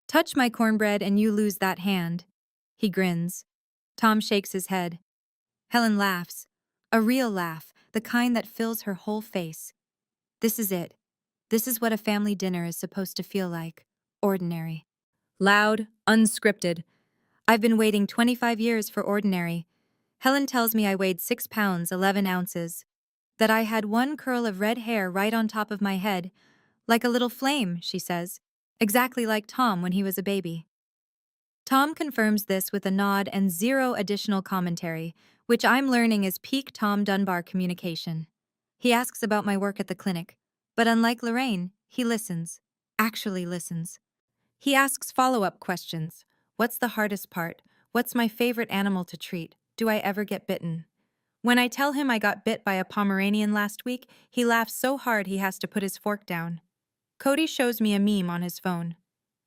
Touch my cornbread and you lose that hand." He grins. Tom shakes his head. Helen laughs. A real laugh, the kind that fills her whole face. This is it. This is what a family dinner is supposed to feel like. Ordinary. Loud, unscripted. I've been waiting 25 years for ordinary. Helen tells me I weighed 6 pounds, 11 ounces. That I had one curl of red hair right on top of my head. Like a little flame, she says. Exactly like Tom when he was a baby. Tom confirms this with a nod and zero additional commentary, which I'm learning is peak Tom Dunbar communication. He asks about my work at the clinic, but unlike Lorraine, he listens. Actually listens. He asks follow-up questions. What's the hardest part? What's my favorite animal to treat? Do I ever get bitten? When I tell him I got bit by a Pomeranian last week, he laughs so hard he has to put his fork down. Cody shows me a meme on his phone.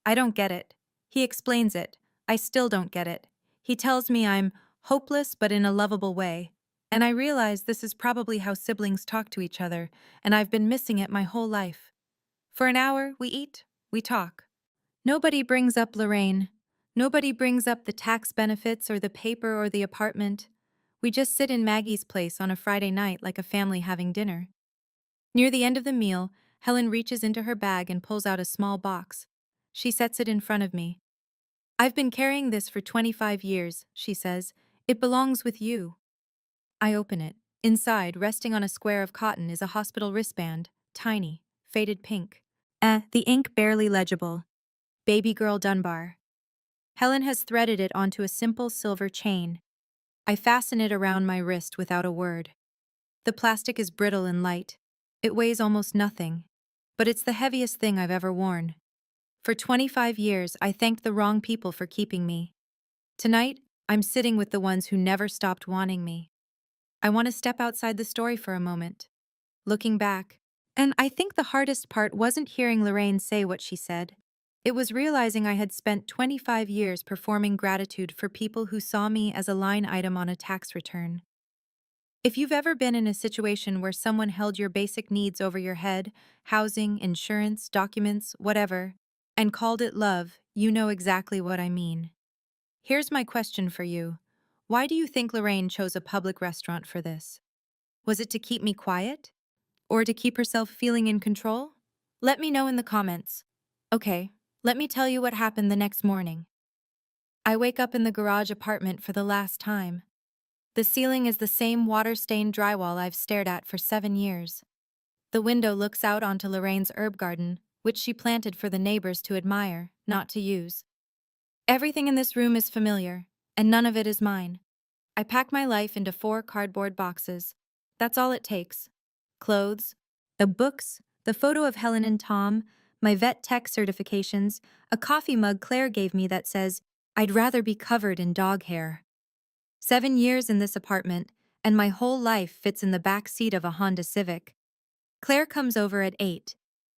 I don't get it. He explains it. I still don't get it. He tells me I'm hopeless but in a lovable way. And I realize this is probably how siblings talk to each other, and I've been missing it my whole life. For an hour, we eat, we talk. Nobody brings up Lorraine. Nobody brings up the tax benefits or the paper or the apartment. We just sit in Maggie's place on a Friday night like a family having dinner. Near the end of the meal, Helen reaches into her bag and pulls out a small box. She sets it in front of me. "I've been carrying this for 25 years, she says. "It belongs with you." I open it. Inside, resting on a square of cotton, is a hospital wristband, tiny, faded pink. The ink barely legible. Baby Girl Dunbar. Helen has threaded it onto a simple silver chain. I fasten it around my wrist without a word. The plastic is brittle and light. It weighs almost nothing, but it's the heaviest thing I've ever worn. For 25 years, I thanked the wrong people for keeping me. Tonight, I'm sitting with the ones who never stopped wanting me. I want to step outside the story for a moment. Looking back, and I think the hardest part wasn't hearing Lorraine say what she said. It was realizing I had spent 25 years performing gratitude for people who saw me as a line item on a tax return. If you've ever been in a situation where someone held your basic needs over your head, housing, insurance, documents, whatever, and called it love, you know exactly what I mean. Here's my question for you. Why do you think Lorraine chose a public restaurant for this? Was it to keep me quiet? Or to keep herself feeling in control? Let me know in the comments. Okay, let me tell you what happened the next morning. I wake up in the garage apartment for the last time. The ceiling is the same water-stained drywall I've stared at for 7 years. The window looks out onto Lorraine's herb garden, which she planted for the neighbors to admire, not to use. Everything in this room is familiar, and none of it is mine. I pack my life into 4 cardboard boxes. That's all it takes. Clothes, the books, the photo of Helen and Tom, my vet tech certifications, a coffee mug Claire gave me that says, "I'd rather be covered in dog hair." 7 years in this apartment, and my whole life fits in the back seat of a Honda Civic. Claire comes over at 8.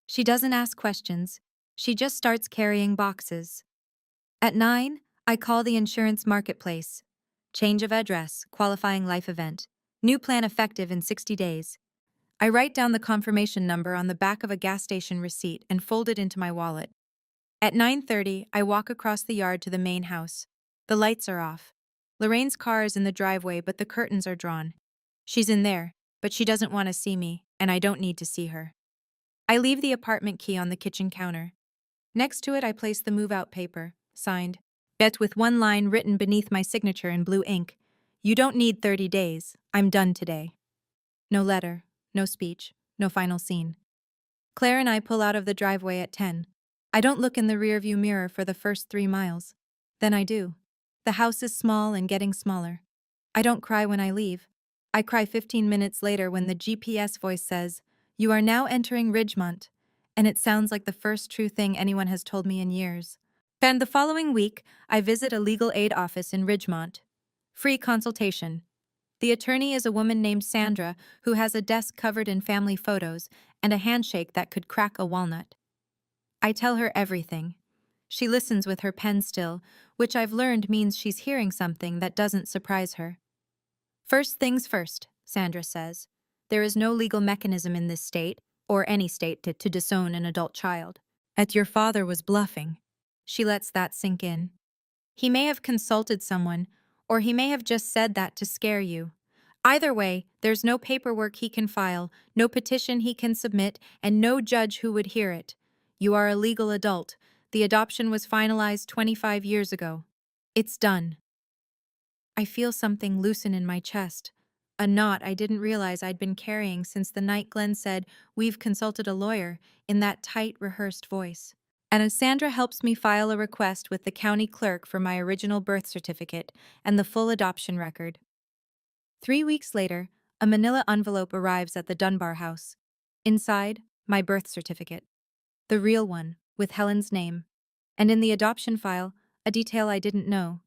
She doesn't ask questions. She just starts carrying boxes. At 9, I call the insurance marketplace. Change of address, qualifying life event. New plan effective in 60 days. I write down the confirmation number on the back of a gas station receipt and fold it into my wallet. At 9:30, I walk across the yard to the main house. The lights are off. Lorraine's car is in the driveway, but the curtains are drawn. She's in there, but she doesn't want to see me, and I don't need to see her. I leave the apartment key on the kitchen counter. Next to it, I place the move-out paper, signed, yet with one line written beneath my signature in blue ink. You don't need 30 days. I'm done today. No letter, no speech, no final scene. Claire and I pull out of the driveway at 10. I don't look in the rearview mirror for the first 3 miles. Then I do. The house is small and getting smaller. I don't cry when I leave. I cry 15 minutes later when the GPS voice says, "You are now entering Ridgemont," and it sounds like the first true thing anyone has told me in years. And the following week, I visit a legal aid office in Ridgemont. Free consultation. The attorney is a woman named Sandra who has a desk covered in family photos and a handshake that could crack a walnut. I tell her everything. She listens with her pen still, which I've learned means she's hearing something that doesn't surprise her. First things first, Sandra says. There is no legal mechanism in this state, or any state, to disown an adult child. And your father was bluffing. She lets that sink in. He may have consulted someone, or he may have just said that to scare you. Either way, there's no paperwork he can file, no petition he can submit, and no judge who would hear it. You are a legal adult. The adoption was finalized 25 years ago. It's done. I feel something loosen in my chest, a knot I didn't realize I'd been carrying since the night Glenn said, "We've consulted a lawyer," in that tight, rehearsed voice. And as Sandra helps me file a request with the county clerk for my original birth certificate and the full adoption record. 3 weeks later, a manila envelope arrives at the Dunbar house. Inside, my birth certificate. The real one, with Helen's name. And in the adoption file, a detail I didn't know.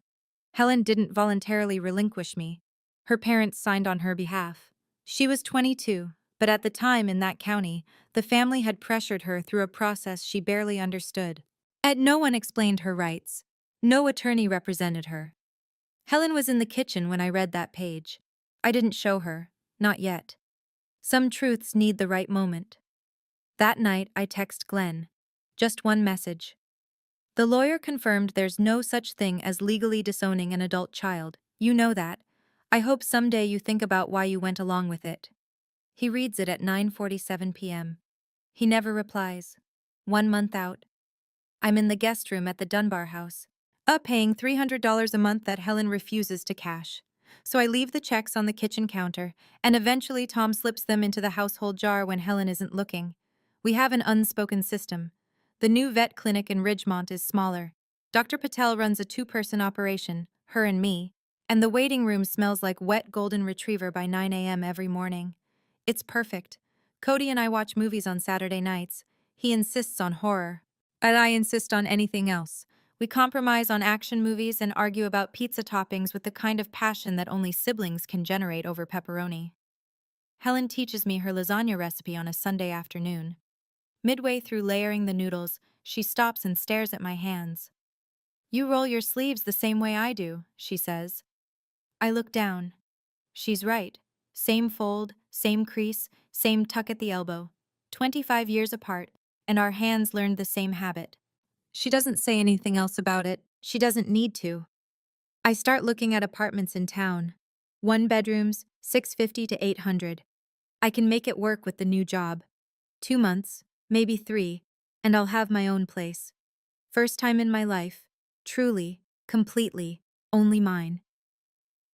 Helen didn't voluntarily relinquish me. Her parents signed on her behalf. She was 22, but at the time in that county, the family had pressured her through a process she barely understood. And no one explained her rights. No attorney represented her. Helen was in the kitchen when I read that page. I didn't show her, not yet. Some truths need the right moment. That night, I text Glenn. Just one message. The lawyer confirmed there's no such thing as legally disowning an adult child. You know that. I hope someday you think about why you went along with it. He reads it at 9:47 p.m. He never replies. 1 month out. I'm in the guest room at the Dunbar house, paying $300 a month that Helen refuses to cash. So I leave the checks on the kitchen counter, and eventually Tom slips them into the household jar when Helen isn't looking. We have an unspoken system. The new vet clinic in Ridgemont is smaller. Dr. Patel runs a 2-person operation, her and me, and the waiting room smells like wet golden retriever by 9 a.m. every morning. It's perfect. Cody and I watch movies on Saturday nights. He insists on horror, but I insist on anything else. We compromise on action movies and argue about pizza toppings with the kind of passion that only siblings can generate over pepperoni. Helen teaches me her lasagna recipe on a Sunday afternoon. Midway through layering the noodles, she stops and stares at my hands. You roll your sleeves the same way I do, she says. I look down. She's right. Same fold, same crease, same tuck at the elbow. 25 years apart, and our hands learned the same habit. She doesn't say anything else about it. She doesn't need to. I start looking at apartments in town. One bedrooms, 650 to 800. I can make it work with the new job. 2 months, maybe 3, and I'll have my own place. First time in my life. Truly, completely, only mine.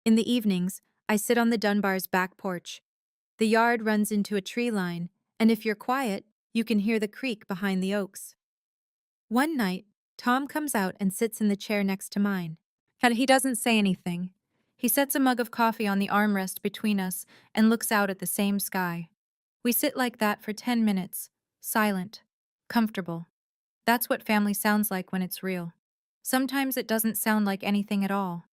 In the evenings, I sit on the Dunbar's back porch. The yard runs into a tree line, and if you're quiet, you can hear the creak behind the oaks. One night, Tom comes out and sits in the chair next to mine. And he doesn't say anything. He sets a mug of coffee on the armrest between us and looks out at the same sky. We sit like that for 10 minutes, silent, comfortable. That's what family sounds like when it's real. Sometimes it doesn't sound like anything at all.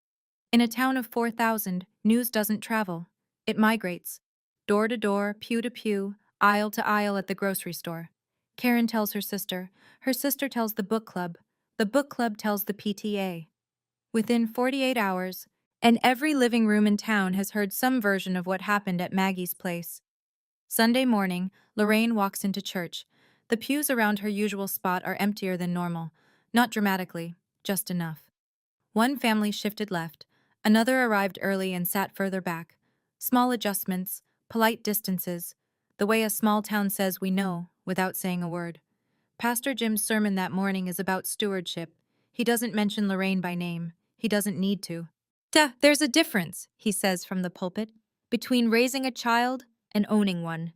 In a town of 4,000, news doesn't travel. It migrates. Door to door, pew to pew, aisle to aisle at the grocery store. Karen tells her sister tells the book club tells the PTA. Within 48 hours, and every living room in town has heard some version of what happened at Maggie's place. Sunday morning, Lorraine walks into church. The pews around her usual spot are emptier than normal. Not dramatically, just enough. One family shifted left. Another arrived early and sat further back. Small adjustments, polite distances, the way a small town says we know, without saying a word. Pastor Jim's sermon that morning is about stewardship. He doesn't mention Lorraine by name. He doesn't need to. There's a difference, he says from the pulpit, between raising a child and owning one.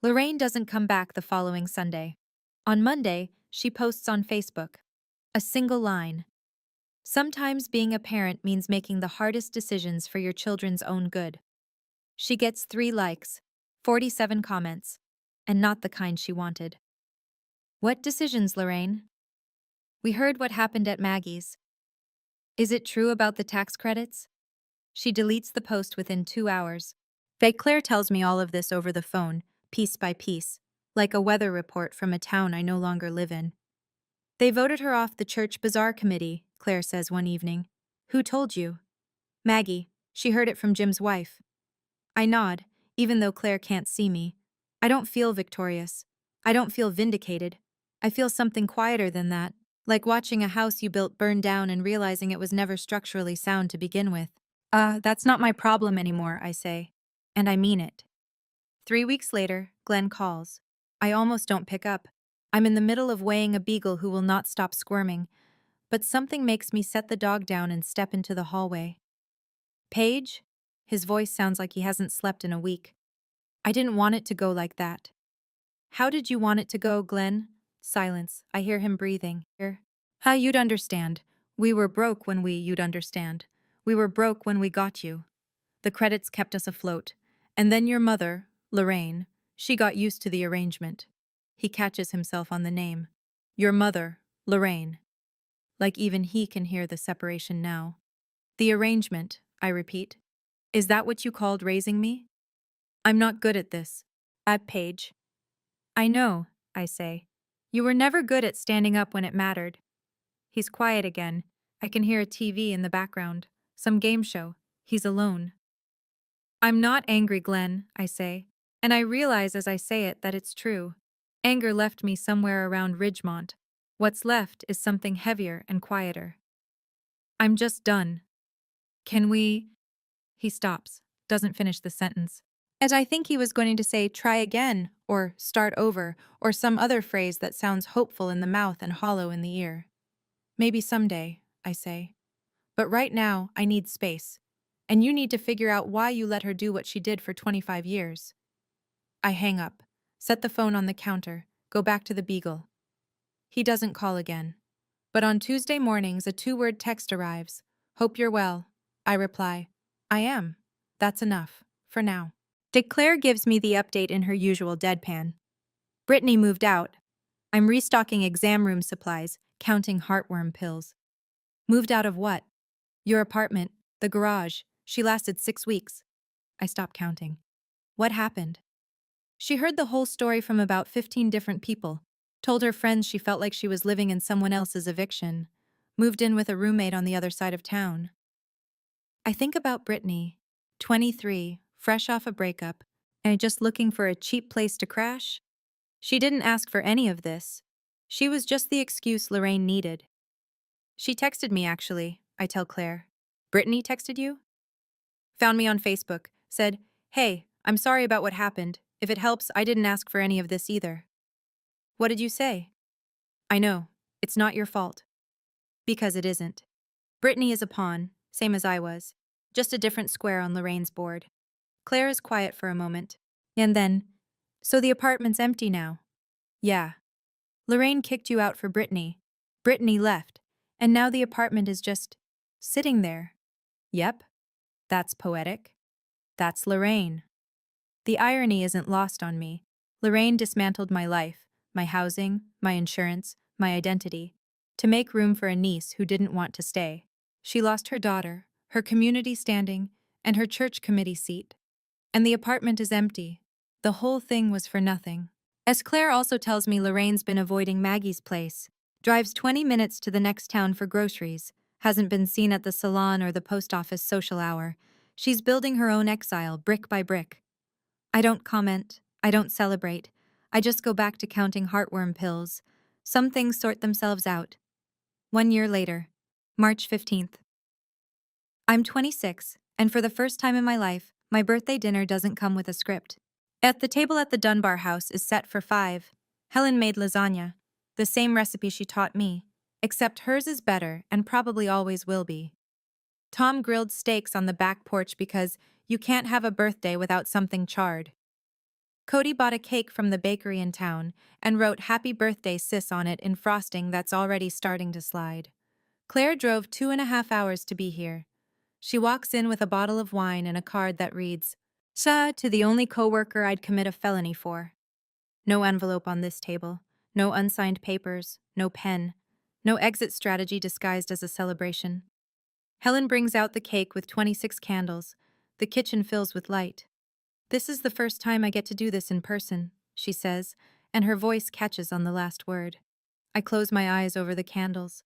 Lorraine doesn't come back the following Sunday. On Monday, she posts on Facebook. A single line. Sometimes being a parent means making the hardest decisions for your children's own good. She gets 3 likes, 47 comments, and not the kind she wanted. What decisions, Lorraine? We heard what happened at Maggie's. Is it true about the tax credits? She deletes the post within 2 hours. Claire tells me all of this over the phone, piece by piece, like a weather report from a town I no longer live in. They voted her off the church bazaar committee, Claire says one evening. Who told you? Maggie. She heard it from Jim's wife. I nod, even though Claire can't see me. I don't feel victorious. I don't feel vindicated. I feel something quieter than that, like watching a house you built burn down and realizing it was never structurally sound to begin with. That's not my problem anymore, I say. And I mean it. 3 weeks later, Glenn calls. I almost don't pick up. I'm in the middle of weighing a beagle who will not stop squirming, but something makes me set the dog down and step into the hallway. Paige? His voice sounds like he hasn't slept in a week. I didn't want it to go like that. How did you want it to go, Glenn? Silence. I hear him breathing. You'd understand. We were broke when you'd understand. We were broke when we got you. The credits kept us afloat. And then your mother, Lorraine, she got used to the arrangement. He catches himself on the name. Your mother, Lorraine. Like even he can hear the separation now. The arrangement, I repeat. Is that what you called raising me? I'm not good at this. Paige. I know, I say. You were never good at standing up when it mattered. He's quiet again. I can hear a TV in the background. Some game show. He's alone. I'm not angry, Glenn, I say. And I realize as I say it that it's true. Anger left me somewhere around Ridgemont. What's left is something heavier and quieter. I'm just done. Can we? He stops, doesn't finish the sentence. As I think he was going to say try again, or start over, or some other phrase that sounds hopeful in the mouth and hollow in the ear. Maybe someday, I say. But right now, I need space. And you need to figure out why you let her do what she did for 25 years. I hang up, set the phone on the counter, go back to the beagle. He doesn't call again. But on Tuesday mornings, a 2-word text arrives. Hope you're well. I reply, I am. That's enough, for now. Claire gives me the update in her usual deadpan. Brittany moved out. I'm restocking exam room supplies, counting heartworm pills. Moved out of what? Your apartment, the garage. She lasted 6 weeks. I stopped counting. What happened? She heard the whole story from about 15 different people, told her friends she felt like she was living in someone else's eviction, moved in with a roommate on the other side of town. I think about Brittany, 23, fresh off a breakup, and just looking for a cheap place to crash. She didn't ask for any of this. She was just the excuse Lorraine needed. She texted me, actually, I tell Claire. Brittany texted you? Found me on Facebook, said, "Hey, I'm sorry about what happened. If it helps, I didn't ask for any of this either." What did you say? I know. It's not your fault. Because it isn't. Brittany is a pawn, same as I was. Just a different square on Lorraine's board. Claire is quiet for a moment. And then, so the apartment's empty now. Yeah. Lorraine kicked you out for Brittany. Brittany left. And now the apartment is just sitting there. Yep. That's poetic. That's Lorraine. The irony isn't lost on me. Lorraine dismantled my life, my housing, my insurance, my identity, to make room for a niece who didn't want to stay. She lost her daughter, her community standing, and her church committee seat. And the apartment is empty. The whole thing was for nothing. As Claire also tells me, Lorraine's been avoiding Maggie's place, drives 20 minutes to the next town for groceries, hasn't been seen at the salon or the post office social hour. She's building her own exile, brick by brick. I don't comment. I don't celebrate. I just go back to counting heartworm pills. Some things sort themselves out. 1 year later, March 15th. I'm 26, and for the first time in my life, my birthday dinner doesn't come with a script. At the table at the Dunbar house is set for 5. Helen made lasagna, the same recipe she taught me, except hers is better and probably always will be. Tom grilled steaks on the back porch because you can't have a birthday without something charred. Cody bought a cake from the bakery in town and wrote "Happy Birthday, Sis" on it in frosting that's already starting to slide. Claire drove 2.5 hours to be here. She walks in with a bottle of wine and a card that reads, "Sa," to the only coworker I'd commit a felony for. No envelope on this table, no unsigned papers, no pen, no exit strategy disguised as a celebration. Helen brings out the cake with 26 candles. The kitchen fills with light. "This is the first time I get to do this in person," she says, and her voice catches on the last word. I close my eyes over the candles.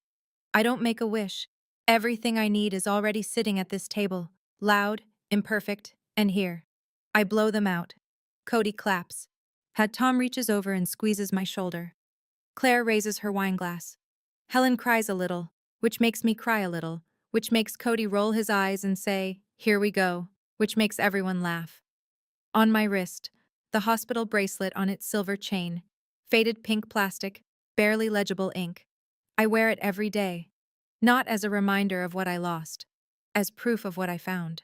I don't make a wish. Everything I need is already sitting at this table, loud, imperfect, and here. I blow them out. Cody claps. Tom reaches over and squeezes my shoulder. Claire raises her wineglass. Helen cries a little, which makes me cry a little, which makes Cody roll his eyes and say, "Here we go," which makes everyone laugh. On my wrist, the hospital bracelet on its silver chain, faded pink plastic, barely legible ink. I wear it every day, not as a reminder of what I lost, as proof of what I found.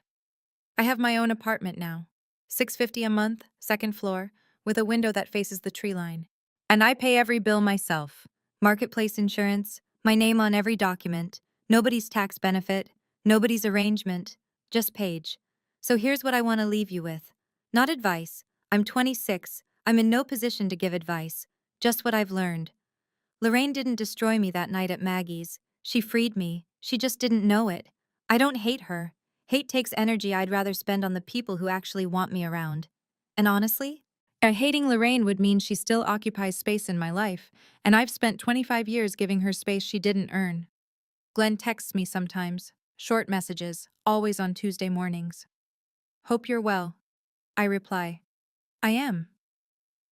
I have my own apartment now, $650 a month, second floor, with a window that faces the tree line. And I pay every bill myself. Marketplace insurance, my name on every document, nobody's tax benefit, nobody's arrangement, just Paige. So here's what I want to leave you with. Not advice. I'm 26. I'm in no position to give advice. Just what I've learned. Lorraine didn't destroy me that night at Maggie's. She freed me. She just didn't know it. I don't hate her. Hate takes energy I'd rather spend on the people who actually want me around. And honestly, hating Lorraine would mean she still occupies space in my life, and I've spent 25 years giving her space she didn't earn. Glenn texts me sometimes. Short messages, always on Tuesday mornings. "Hope you're well." I reply, "I am."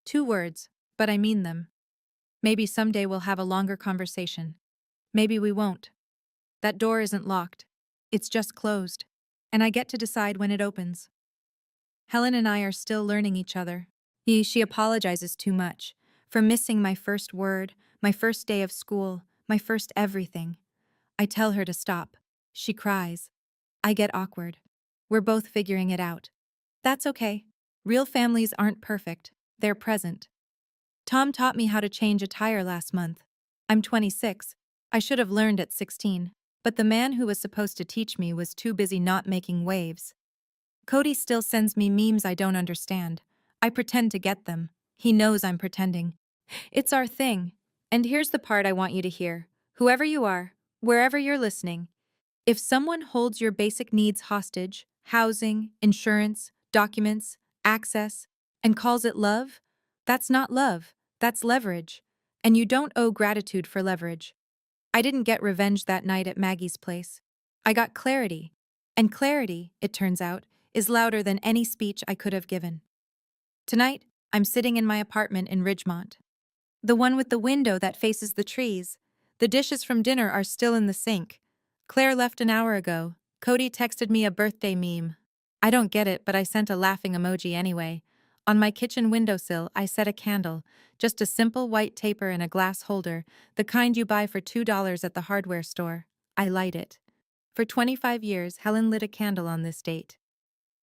2 words, but I mean them. Maybe someday we'll have a longer conversation. Maybe we won't. That door isn't locked. It's just closed. And I get to decide when it opens. Helen and I are still learning each other. She apologizes too much for missing my first word, my first day of school, my first everything. I tell her to stop. She cries. I get awkward. We're both figuring it out. That's okay. Real families aren't perfect. They're present. Tom taught me how to change a tire last month. I'm 26. I should have learned at 16. But the man who was supposed to teach me was too busy not making waves. Cody still sends me memes I don't understand. I pretend to get them. He knows I'm pretending. It's our thing. And here's the part I want you to hear. Whoever you are, wherever you're listening, if someone holds your basic needs hostage, housing, insurance, documents, access, and calls it love? That's not love, that's leverage. And you don't owe gratitude for leverage. I didn't get revenge that night at Maggie's place. I got clarity. And clarity, it turns out, is louder than any speech I could have given. Tonight, I'm sitting in my apartment in Ridgemont. The one with the window that faces the trees. The dishes from dinner are still in the sink. Claire left an hour ago. Cody texted me a birthday meme. I don't get it, but I sent a laughing emoji anyway. On my kitchen windowsill, I set a candle, just a simple white taper in a glass holder, the kind you buy for $2 at the hardware store. I light it. For 25 years, Helen lit a candle on this date.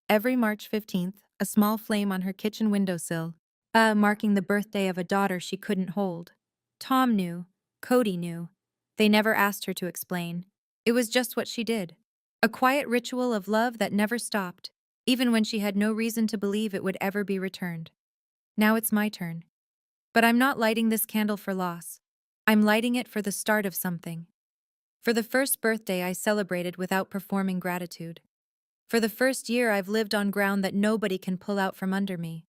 Every March 15th, a small flame on her kitchen windowsill, marking the birthday of a daughter she couldn't hold. Tom knew. Cody knew. They never asked her to explain. It was just what she did. A quiet ritual of love that never stopped, even when she had no reason to believe it would ever be returned. Now it's my turn. But I'm not lighting this candle for loss. I'm lighting it for the start of something. For the first birthday I celebrated without performing gratitude. For the first year I've lived on ground that nobody can pull out from under me.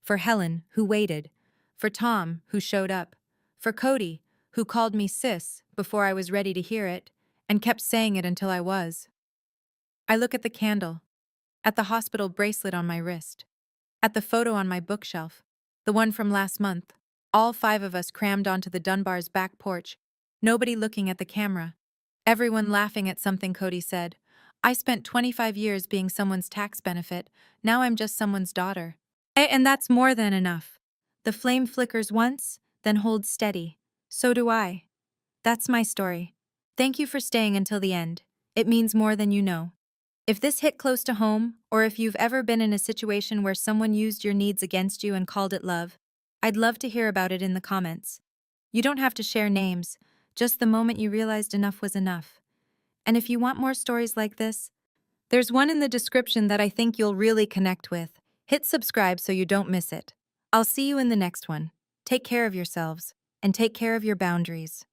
For Helen, who waited. For Tom, who showed up. For Cody, who called me sis before I was ready to hear it, and kept saying it until I was. I look at the candle, at the hospital bracelet on my wrist, at the photo on my bookshelf, the one from last month, all 5 of us crammed onto the Dunbar's back porch, nobody looking at the camera, everyone laughing at something Cody said. I spent 25 years being someone's tax benefit, now I'm just someone's daughter. And that's more than enough. The flame flickers once, then holds steady. So do I. That's my story. Thank you for staying until the end. It means more than you know. If this hit close to home, or if you've ever been in a situation where someone used your needs against you and called it love, I'd love to hear about it in the comments. You don't have to share names, just the moment you realized enough was enough. And if you want more stories like this, there's one in the description that I think you'll really connect with. Hit subscribe so you don't miss it. I'll see you in the next one. Take care of yourselves, and take care of your boundaries.